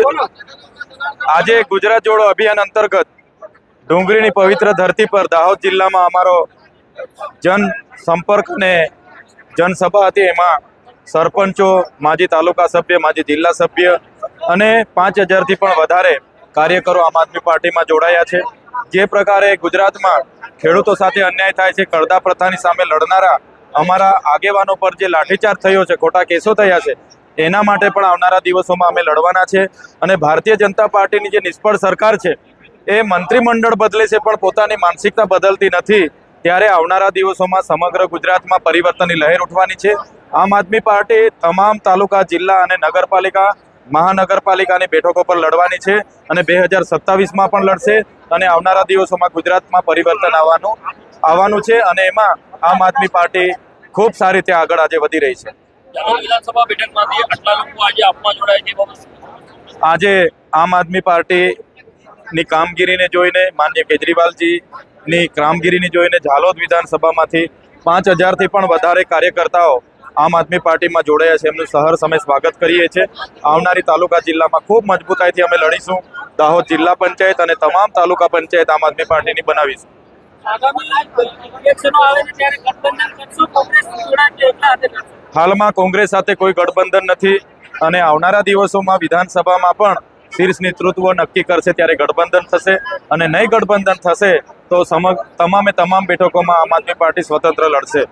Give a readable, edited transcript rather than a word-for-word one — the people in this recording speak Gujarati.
આજે ગુજરાત જોડો અભિયાન અંતર્ગત ડુંગરીની પવિત્ર ધરતી પર દાહોદ જિલ્લામાં અમારો જન સંપર્ક અને જનસભા હતી। એમાં સરપંચો, માજી તાલુકા સભ્ય, માજી જિલ્લા સભ્ય અને 5000થી પણ વધારે કાર્યકરો આમ આદમી પાર્ટીમાં જોડાયા છે। જે પ્રકારે ગુજરાતમાં ખેડૂતો સાથે અન્યાય થાય છે, કરડા પ્રથાની સામે લડનારા અમારા આગેવાનો પર જે લાઠીચાર્જ થયો છે, ખોટા કેસો થયા છે, એના માટે પણ આવનારા દિવસોમાં અમે લડવાના છે। અને ભારતીય જનતા પાર્ટીની જે નિષ્ફળ સરકાર છે એ મંત્રીમંડળ બદલે છે પણ પોતાની માનસિકતા બદલતી નથી। ત્યારે આવનારા દિવસોમાં સમગ્ર ગુજરાતમાં પરિવર્તનની લહેર ઉઠવાની છે। આમ આદમી પાર્ટી તમામ તાલુકા, જિલ્લા અને નગરપાલિકા, મહાનગરપાલિકાની બેઠકો પર લડવાની છે અને 2027માં પણ લડશે અને આવનારા દિવસોમાં ગુજરાતમાં પરિવર્તન આવવાનું છે અને એમાં આમ આદમી પાર્ટી ખૂબ સારી રીતે આગળ આજે વધી રહી છે। વિધાનસભા બેઠકમાંથી આટલા લોકો આજે આપમાં જોડાય છે। આજે આમ આદમી પાર્ટીની કામગીરીને જોઈને, માનનીય કેજરીવાલજીની કામગીરીને જોઈને ઝાલોદ વિધાનસભામાંથી 5000થી પણ વધારે કાર્યકર્તાઓ આમ આદમી પાર્ટીમાં જોડાયા છે। એમનું સહર્ષ અમે સ્વાગત કરીએ છીએ। આવનારી તાલુકા જિલ્લામાં ખૂબ મજબૂતાઈથી અમે લડીશું। દાહોદ જિલ્લા પંચાયત અને તમામ તાલુકા પંચાયત આમ આદમી પાર્ટીની બનાવીશું। હાલમાં કોંગ્રેસ સાથે કોઈ ગઠબંધન નથી અને આવનારા દિવસોમાં વિધાનસભામાં પણ શીર્ષ નેતૃત્વ નક્કી કરશે ત્યારે ગઠબંધન થશે અને નહીં ગઠબંધન થશે તો તમામે તમામ બેઠકોમાં આમ આદમી પાર્ટી સ્વતંત્ર લડશે।